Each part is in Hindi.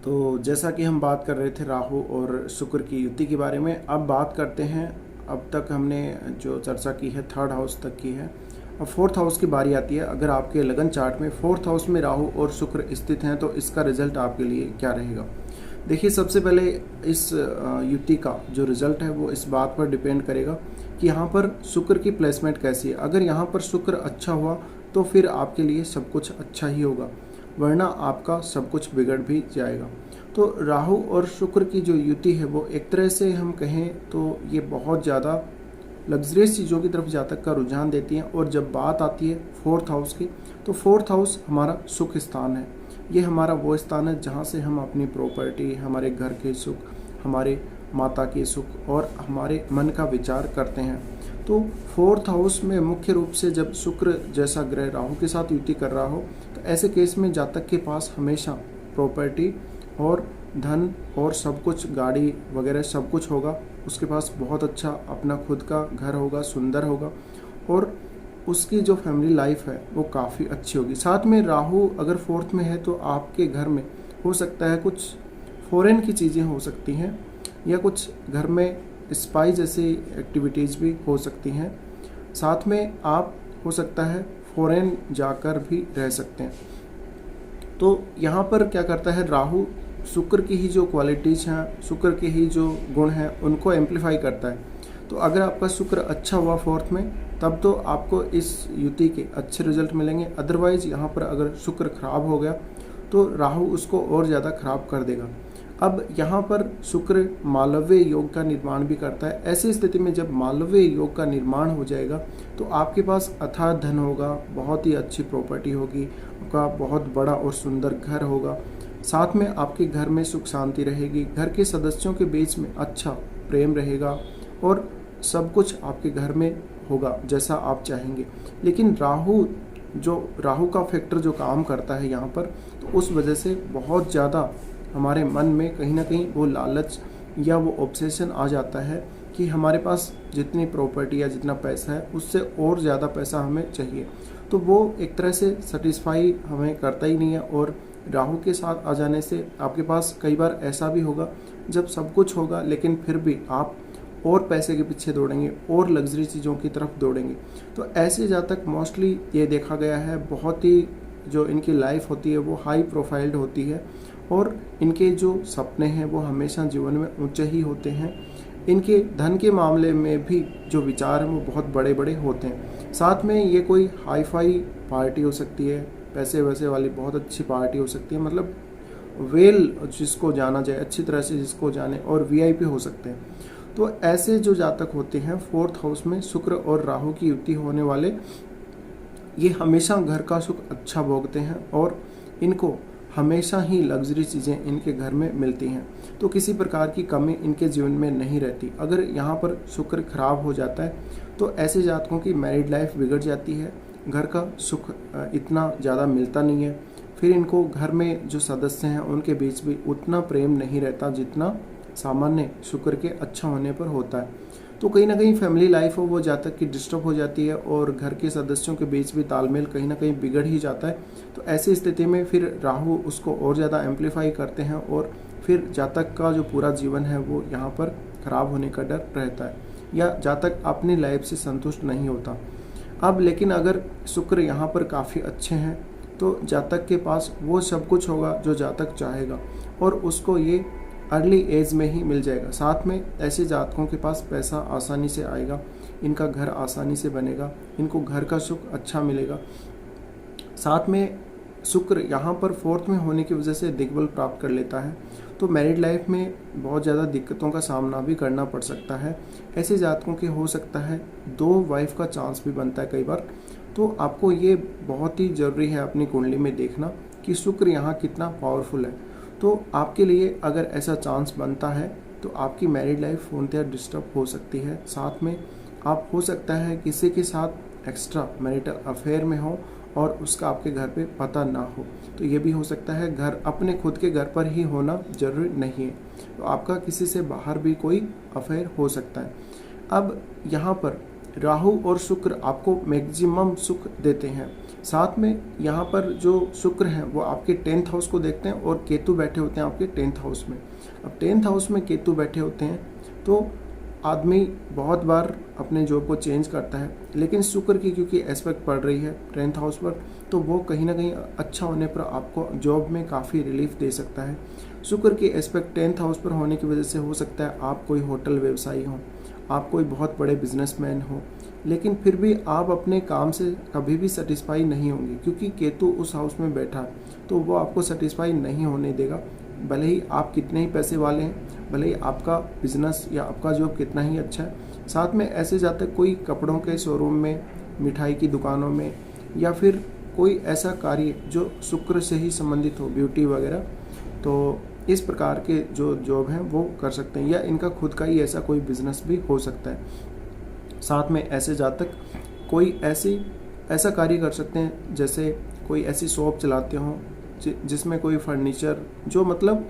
तो जैसा कि हम बात कर रहे थे राहु और शुक्र की युति के बारे में, अब बात करते हैं। अब तक हमने जो चर्चा की है थर्ड हाउस तक की है, अब फोर्थ हाउस की बारी आती है। अगर आपके लगन चार्ट में फोर्थ हाउस में राहु और शुक्र स्थित हैं तो इसका रिजल्ट आपके लिए क्या रहेगा। देखिए, सबसे पहले इस युति का जो रिजल्ट है वो इस बात पर डिपेंड करेगा कि यहाँ पर शुक्र की प्लेसमेंट कैसी है। अगर यहाँ पर शुक्र अच्छा हुआ तो फिर आपके लिए सब कुछ अच्छा ही होगा, वरना आपका सब कुछ बिगड़ भी जाएगा। तो राहु और शुक्र की जो युति है वो एक तरह से हम कहें तो ये बहुत ज़्यादा लग्जरियस चीज़ों की तरफ जातक का रुझान देती हैं। और जब बात आती है फोर्थ हाउस की, तो फोर्थ हाउस हमारा सुख स्थान है। ये हमारा वो स्थान है जहाँ से हम अपनी प्रॉपर्टी, हमारे घर के सुख, हमारे माता के सुख और हमारे मन का विचार करते हैं। तो फोर्थ हाउस में मुख्य रूप से जब शुक्र जैसा ग्रह राहु के साथ युति कर रहा हो तो ऐसे केस में जातक के पास हमेशा प्रॉपर्टी और धन और सब कुछ, गाड़ी वगैरह सब कुछ होगा। उसके पास बहुत अच्छा अपना खुद का घर होगा, सुंदर होगा, और उसकी जो फैमिली लाइफ है वो काफ़ी अच्छी होगी। साथ में राहु अगर फोर्थ में है तो आपके घर में हो सकता है कुछ फॉरेन की चीज़ें हो सकती हैं, या कुछ घर में स्पाई जैसी एक्टिविटीज़ भी हो सकती हैं। साथ में आप हो सकता है फॉरेन जाकर भी रह सकते हैं। तो यहाँ पर क्या करता है राहु, शुक्र की ही जो क्वालिटीज़ हैं, शुक्र के ही जो गुण हैं उनको एम्पलीफाई करता है। तो अगर आपका शुक्र अच्छा हुआ फोर्थ में, तब तो आपको इस युति के अच्छे रिजल्ट मिलेंगे। अदरवाइज़ यहाँ पर अगर शुक्र खराब हो गया तो राहु उसको और ज़्यादा खराब कर देगा। अब यहाँ पर शुक्र मालव्य योग का निर्माण भी करता है। ऐसी स्थिति में जब मालव्य योग का निर्माण हो जाएगा तो आपके पास अथाह धन होगा, बहुत ही अच्छी प्रॉपर्टी होगी, आपका बहुत बड़ा और सुंदर घर होगा। साथ में आपके घर में सुख शांति रहेगी, घर के सदस्यों के बीच में अच्छा प्रेम रहेगा और सब कुछ आपके घर में होगा जैसा आप चाहेंगे। लेकिन राहु का फैक्टर जो काम करता है यहाँ पर, तो उस वजह से बहुत ज़्यादा हमारे मन में कहीं ना कहीं वो लालच या वो ऑब्सेशन आ जाता है कि हमारे पास जितनी प्रॉपर्टी या जितना पैसा है उससे और ज़्यादा पैसा हमें चाहिए। तो वो एक तरह से सेटिस्फाई हमें करता ही नहीं है। और राहु के साथ आ जाने से आपके पास कई बार ऐसा भी होगा जब सब कुछ होगा लेकिन फिर भी आप और पैसे के पीछे दौड़ेंगे और लग्जरी चीज़ों की तरफ दौड़ेंगे। तो ऐसे जातक मोस्टली ये देखा गया है, बहुत ही जो इनकी लाइफ होती है वो हाई प्रोफाइल्ड होती है और इनके जो सपने हैं वो हमेशा जीवन में ऊंचे ही होते हैं। इनके धन के मामले में भी जो विचार हैं वो बहुत बड़े बड़े होते हैं। साथ में ये कोई हाई फाई पार्टी हो सकती है, पैसे वैसे वाली बहुत अच्छी पार्टी हो सकती है, मतलब वेल जिसको जाना जाए, अच्छी तरह से जिसको जाने, और वीआईपी हो सकते हैं। तो ऐसे जो जातक होते हैं फोर्थ हाउस में शुक्र और राहु की युति होने वाले, ये हमेशा घर का सुख अच्छा भोगते हैं और इनको हमेशा ही लग्जरी चीज़ें इनके घर में मिलती हैं। तो किसी प्रकार की कमी इनके जीवन में नहीं रहती। अगर यहाँ पर शुक्र खराब हो जाता है तो ऐसे जातकों की मैरिड लाइफ बिगड़ जाती है, घर का सुख इतना ज़्यादा मिलता नहीं है, फिर इनको घर में जो सदस्य हैं उनके बीच भी उतना प्रेम नहीं रहता जितना सामान्य शुक्र के अच्छा होने पर होता है। तो कहीं ना कहीं फैमिली लाइफ हो वो जातक की डिस्टर्ब हो जाती है और घर के सदस्यों के बीच भी तालमेल कहीं ना कहीं बिगड़ ही जाता है। तो ऐसी स्थिति में फिर राहु उसको और ज़्यादा एम्पलीफाई करते हैं और फिर जातक का जो पूरा जीवन है वो यहाँ पर ख़राब होने का डर रहता है, या जातक अपनी लाइफ से संतुष्ट नहीं होता। अब लेकिन अगर शुक्र यहाँ पर काफ़ी अच्छे हैं तो जातक के पास वो सब कुछ होगा जो जातक चाहेगा और उसको ये अर्ली एज में ही मिल जाएगा। साथ में ऐसे जातकों के पास पैसा आसानी से आएगा, इनका घर आसानी से बनेगा, इनको घर का सुख अच्छा मिलेगा। साथ में शुक्र यहाँ पर फोर्थ में होने की वजह से दिग्बल प्राप्त कर लेता है, तो मैरिड लाइफ में बहुत ज़्यादा दिक्कतों का सामना भी करना पड़ सकता है। ऐसे जातकों के हो सकता है 2 वाइफ का चांस भी बनता है कई बार। तो आपको ये बहुत ही ज़रूरी है अपनी कुंडली में देखना कि शुक्र यहाँ कितना पावरफुल है। तो आपके लिए अगर ऐसा चांस बनता है तो आपकी मैरिड लाइफ पूर्णतः डिस्टर्ब हो सकती है। साथ में आप हो सकता है किसी के साथ एक्स्ट्रा मैरिटल अफेयर में हो और उसका आपके घर पे पता ना हो, तो ये भी हो सकता है। घर अपने खुद के घर पर ही होना जरूरी नहीं है, तो आपका किसी से बाहर भी कोई अफेयर हो सकता है। अब यहाँ पर राहु और शुक्र आपको मैक्सिमम सुख देते हैं। साथ में यहाँ पर जो शुक्र हैं वो आपके 10th हाउस को देखते हैं और केतु बैठे होते हैं आपके 10th हाउस में। अब 10th हाउस में केतु बैठे होते हैं तो आदमी बहुत बार अपने जॉब को चेंज करता है, लेकिन शुक्र की क्योंकि एस्पेक्ट पड़ रही है 10th हाउस पर, तो वो कहीं ना कहीं अच्छा होने पर आपको जॉब में काफ़ी रिलीफ दे सकता है। शुक्र की एस्पेक्ट 10th हाउस पर होने की वजह से हो सकता है आप कोई होटल व्यवसायी हो, आप कोई बहुत बड़े बिजनेसमैन हो, लेकिन फिर भी आप अपने काम से कभी भी सेटिस्फाई नहीं होंगे क्योंकि केतु उस हाउस में बैठा है, तो वो आपको सेटिस्फाई नहीं होने देगा। भले ही आप कितने ही पैसे वाले हैं, भले ही आपका बिजनेस या आपका जॉब कितना ही अच्छा है। साथ में ऐसे जातक कोई कपड़ों के शोरूम में, मिठाई की दुकानों में, या फिर कोई ऐसा कार्य जो शुक्र से ही संबंधित हो, ब्यूटी वगैरह, तो इस प्रकार के जो जॉब हैं वो कर सकते हैं, या इनका खुद का ही ऐसा कोई बिजनेस भी हो सकता है। साथ में ऐसे जातक कोई ऐसा कार्य कर सकते हैं जैसे कोई ऐसी शॉप चलाते हों जिसमें कोई फर्नीचर जो मतलब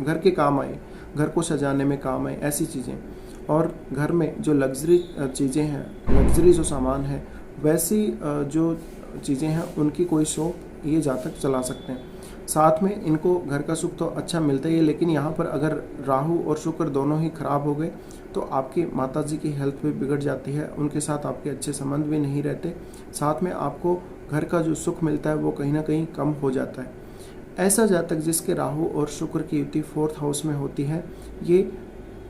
घर के काम आए, घर को सजाने में काम आए, ऐसी चीज़ें, और घर में जो लग्जरी चीज़ें हैं, लग्जरी जो सामान है, वैसी जो चीज़ें हैं उनकी कोई शॉप ये जातक चला सकते हैं। साथ में इनको घर का सुख तो अच्छा मिलता ही है, लेकिन यहाँ पर अगर राहु और शुक्र दोनों ही खराब हो गए तो आपकी माताजी की हेल्थ भी बिगड़ जाती है, उनके साथ आपके अच्छे संबंध भी नहीं रहते। साथ में आपको घर का जो सुख मिलता है वो कहीं ना कहीं कम हो जाता है। ऐसा जातक जिसके राहु और शुक्र की युति 4th हाउस में होती है, ये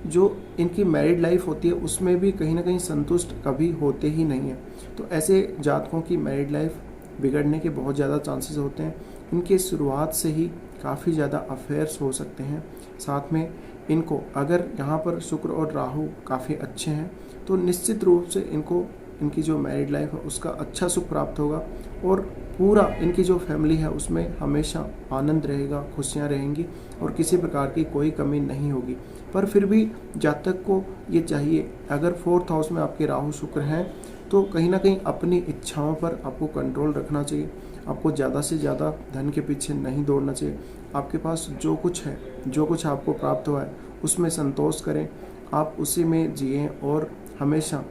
जो इनकी मैरिड लाइफ होती है उसमें भी कहीं ना कहीं संतुष्ट कभी होते ही नहीं है। तो ऐसे जातकों की मैरिड लाइफ बिगड़ने के बहुत ज़्यादा चांसेस होते हैं। इनके शुरुआत से ही काफ़ी ज़्यादा अफेयर्स हो सकते हैं। साथ में इनको अगर यहाँ पर शुक्र और राहु काफ़ी अच्छे हैं तो निश्चित रूप से इनको इनकी जो मैरिड लाइफ है उसका अच्छा सुख प्राप्त होगा, और पूरा इनकी जो फैमिली है उसमें हमेशा आनंद रहेगा, खुशियाँ रहेंगी और किसी प्रकार की कोई कमी नहीं होगी। पर फिर भी जातक को ये चाहिए, अगर 4th हाउस में आपके राहु शुक्र हैं तो कहीं ना कहीं अपनी इच्छाओं पर आपको कंट्रोल रखना चाहिए। आपको ज़्यादा से ज़्यादा धन के पीछे नहीं दौड़ना चाहिए। आपके पास जो कुछ है, जो कुछ आपको प्राप्त हुआ है उसमें संतोष करें, आप उसी में जिएं, और हमेशा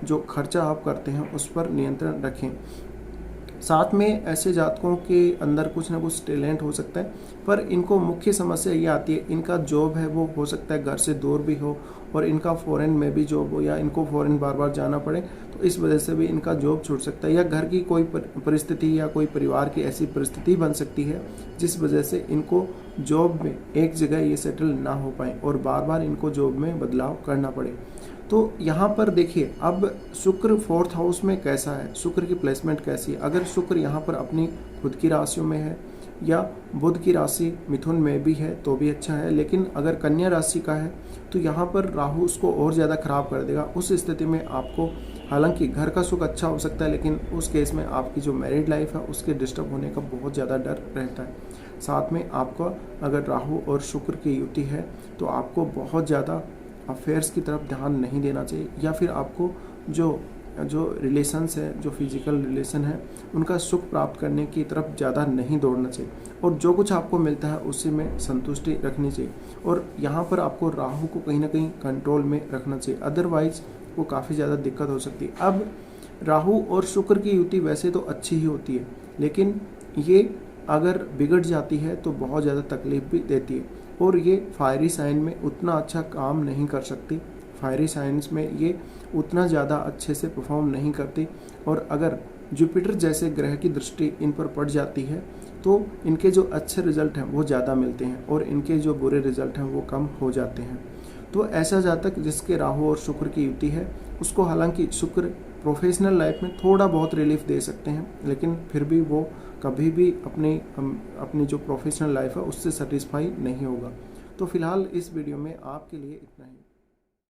जो खर्चा आप करते हैं उस पर नियंत्रण रखें। साथ में ऐसे जातकों के अंदर कुछ ना कुछ टैलेंट हो सकता है, पर इनको मुख्य समस्या ये आती है, इनका जॉब है वो हो सकता है घर से दूर भी हो, और इनका फॉरेन में भी जॉब हो, या इनको फॉरेन बार बार जाना पड़े, तो इस वजह से भी इनका जॉब छूट सकता है, या घर की कोई परिस्थिति या कोई परिवार की ऐसी परिस्थिति बन सकती है जिस वजह से इनको जॉब में एक जगह ये सेटल ना हो पाए और बार बार इनको जॉब में बदलाव करना पड़े। तो यहाँ पर देखिए, अब शुक्र 4th हाउस में कैसा है, शुक्र की प्लेसमेंट कैसी है। अगर शुक्र यहाँ पर अपनी खुद की राशियों में है, या बुध की राशि मिथुन में भी है तो भी अच्छा है, लेकिन अगर कन्या राशि का है तो यहाँ पर राहु उसको और ज़्यादा खराब कर देगा। उस स्थिति में आपको हालांकि घर का सुख अच्छा हो सकता है, लेकिन उस केस में आपकी जो मैरिड लाइफ है उसके डिस्टर्ब होने का बहुत ज़्यादा डर रहता है। साथ में आपका अगर राहु और शुक्र की युति है तो आपको बहुत ज़्यादा अफेयर्स की तरफ ध्यान नहीं देना चाहिए, या फिर आपको जो रिलेशंस है, जो फिजिकल रिलेशन है, उनका सुख प्राप्त करने की तरफ ज़्यादा नहीं दौड़ना चाहिए, और जो कुछ आपको मिलता है उसी में संतुष्टि रखनी चाहिए। और यहाँ पर आपको राहु को कहीं ना कहीं कंट्रोल में रखना चाहिए, अदरवाइज वो काफ़ी ज़्यादा दिक्कत हो सकती है। अब राहु और शुक्र की युति वैसे तो अच्छी ही होती है, लेकिन ये अगर बिगड़ जाती है तो बहुत ज़्यादा तकलीफ भी देती है, और ये फायरी साइन में उतना अच्छा काम नहीं कर सकती, फायरी साइंस में ये उतना ज़्यादा अच्छे से परफॉर्म नहीं करती, और अगर जुपिटर जैसे ग्रह की दृष्टि इन पर पड़ जाती है तो इनके जो अच्छे रिजल्ट हैं वो ज़्यादा मिलते हैं, और इनके जो बुरे रिजल्ट हैं वो कम हो जाते हैं। तो ऐसा जातक जिसके राहु और शुक्र की युति है उसको हालांकि शुक्र प्रोफेशनल लाइफ में थोड़ा बहुत रिलीफ दे सकते हैं, लेकिन फिर भी वो कभी भी अपनी जो प्रोफेशनल लाइफ है उससे सेटिस्फाई नहीं होगा। तो फिलहाल इस वीडियो में आपके लिए इतना ही।